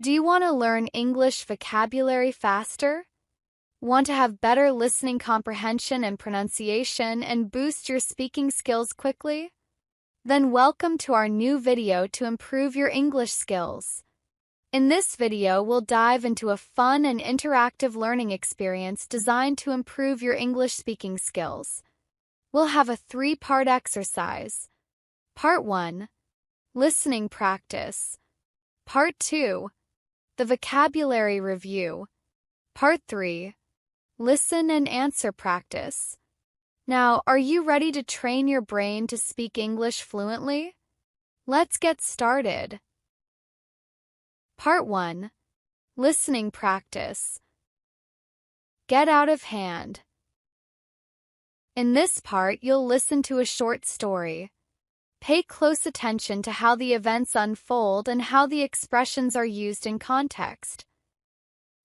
Do you want to learn English vocabulary faster? Want to have better listening comprehension and pronunciation and boost your speaking skills quickly? Then welcome to our new video to improve your English skills. In this video, we'll dive into a fun and interactive learning experience designed to improve your English speaking skills. We'll have a 3-part exercise. Part 1, listening practice. Part 2, the vocabulary review. Part 3, listen and answer practice. Now, are you ready to train your brain to speak English fluently? Let's get started. Part 1, listening practice. Get out of hand. In this part, you'll listen to a short story. Pay close attention to how the events unfold and how the expressions are used in context.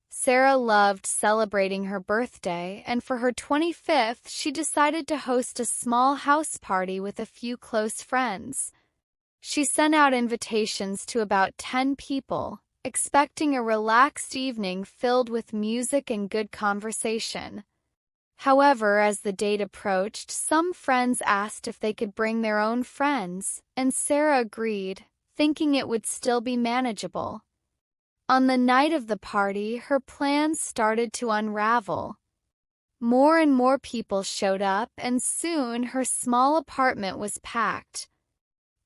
Sarah loved celebrating her birthday, and for her 25th, she decided to host a small house party with a few close friends. She sent out invitations to about 10 people, expecting a relaxed evening filled with music and good conversation. However, as the date approached, some friends asked if they could bring their own friends, and Sarah agreed, thinking it would still be manageable. On the night of the party, her plans started to unravel. More and more people showed up, and soon her small apartment was packed.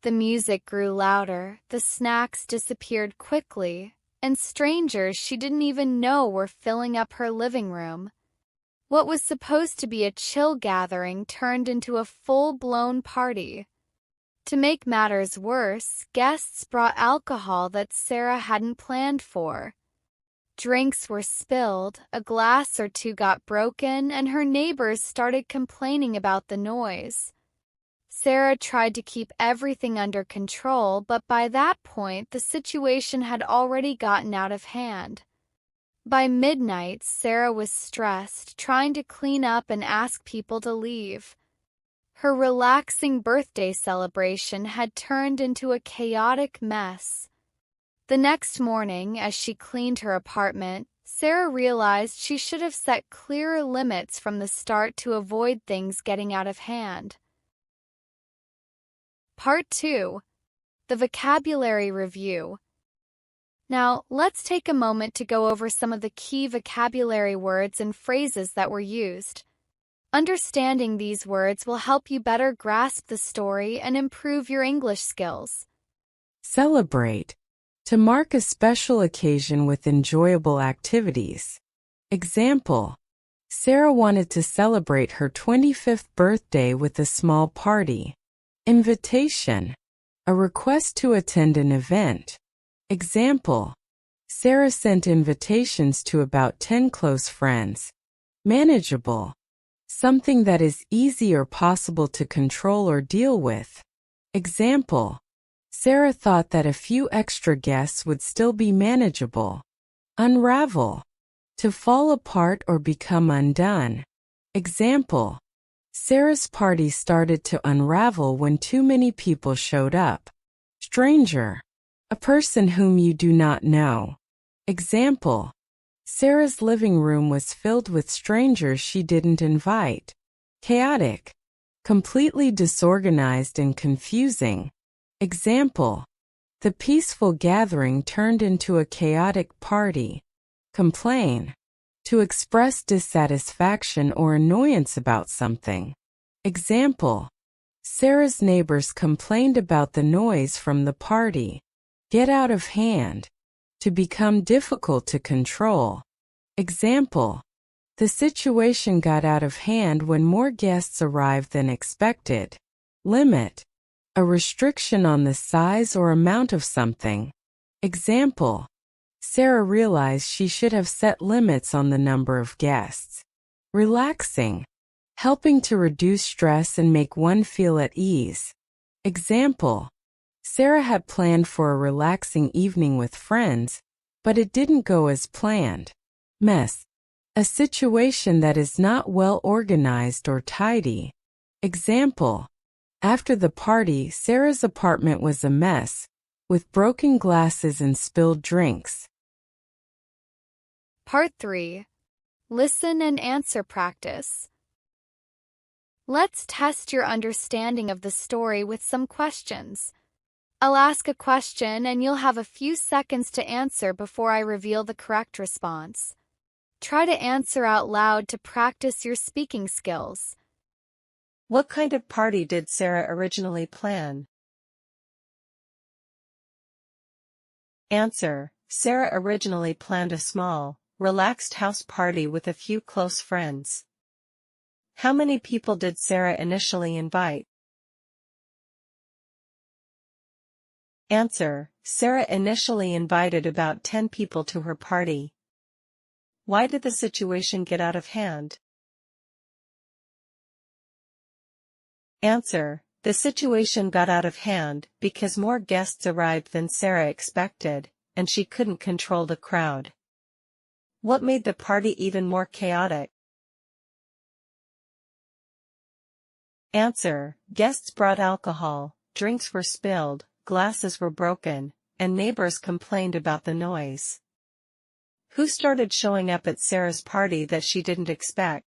The music grew louder, the snacks disappeared quickly, and strangers she didn't even know were filling up her living room. What was supposed to be a chill gathering turned into a full-blown party. To make matters worse, guests brought alcohol that Sarah hadn't planned for. Drinks were spilled, a glass or two got broken, and her neighbors started complaining about the noise. Sarah tried to keep everything under control, but by that point, the situation had already gotten out of hand. By midnight, Sarah was stressed, trying to clean up and ask people to leave. Her relaxing birthday celebration had turned into a chaotic mess. The next morning, as she cleaned her apartment, Sarah realized she should have set clearer limits from the start to avoid things getting out of hand. Part 2, the vocabulary review. Now, let's take a moment to go over some of the key vocabulary words and phrases that were used. Understanding these words will help you better grasp the story and improve your English skills. Celebrate. To mark a special occasion with enjoyable activities. Example: Sarah wanted to celebrate her 25th birthday with a small party. Invitation. A request to attend an event. Example: Sarah sent invitations to about 10 close friends. Manageable. Something that is easy or possible to control or deal with. Example: Sarah thought that a few extra guests would still be manageable. Unravel. To fall apart or become undone. Example: Sarah's party started to unravel when too many people showed up. Stranger. A person whom you do not know. Example: Sarah's living room was filled with strangers she didn't invite. Chaotic. Completely disorganized and confusing. Example: The peaceful gathering turned into a chaotic party. Complain. To express dissatisfaction or annoyance about something. Example: Sarah's neighbors complained about the noise from the party. Get out of hand. To become difficult to control. Example: The situation got out of hand when more guests arrived than expected. Limit. A restriction on the size or amount of something. Example: Sarah realized she should have set limits on the number of guests. Relaxing. Helping to reduce stress and make one feel at ease. Example: Sarah had planned for a relaxing evening with friends, but it didn't go as planned. Mess. A situation that is not well organized or tidy. Example: After the party, Sarah's apartment was a mess, with broken glasses and spilled drinks. Part 3. Listen and answer practice. Let's test your understanding of the story with some questions. I'll ask a question and you'll have a few seconds to answer before I reveal the correct response. Try to answer out loud to practice your speaking skills. What kind of party did Sarah originally plan? Answer: Sarah originally planned a small, relaxed house party with a few close friends. How many people did Sarah initially invite? Answer: Sarah initially invited about 10 people to her party. Why did the situation get out of hand? Answer: the situation got out of hand because more guests arrived than Sarah expected, and she couldn't control the crowd. What made the party even more chaotic? Answer: guests brought alcohol, drinks were spilled, glasses were broken, and neighbors complained about the noise. Who started showing up at Sarah's party that she didn't expect?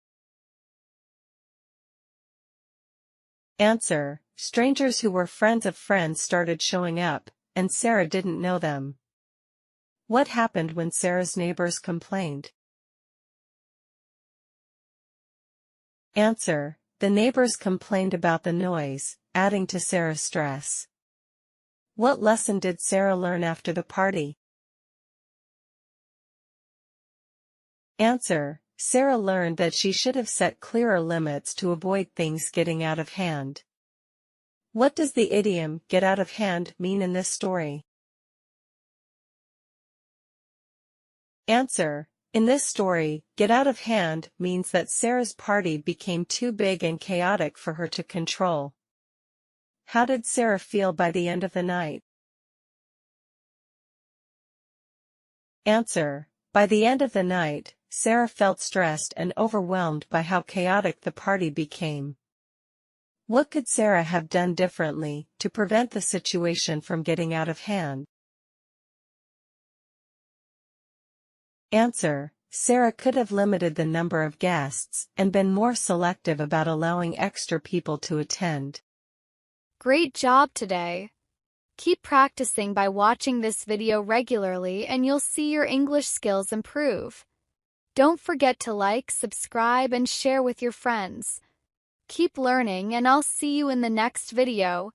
Answer: strangers who were friends of friends started showing up, and Sarah didn't know them. What happened when Sarah's neighbors complained? Answer: the neighbors complained about the noise, adding to Sarah's stress. What lesson did Sarah learn after the party? Answer: Sarah learned that she should have set clearer limits to avoid things getting out of hand. What does the idiom "get out of hand" mean in this story? Answer: in this story, get out of hand means that Sarah's party became too big and chaotic for her to control. How did Sarah feel by the end of the night? Answer: by the end of the night, Sarah felt stressed and overwhelmed by how chaotic the party became. What could Sarah have done differently to prevent the situation from getting out of hand? Answer: Sarah could have limited the number of guests and been more selective about allowing extra people to attend. Great job today! Keep practicing by watching this video regularly and you'll see your English skills improve. Don't forget to like, subscribe, and share with your friends. Keep learning and I'll see you in the next video.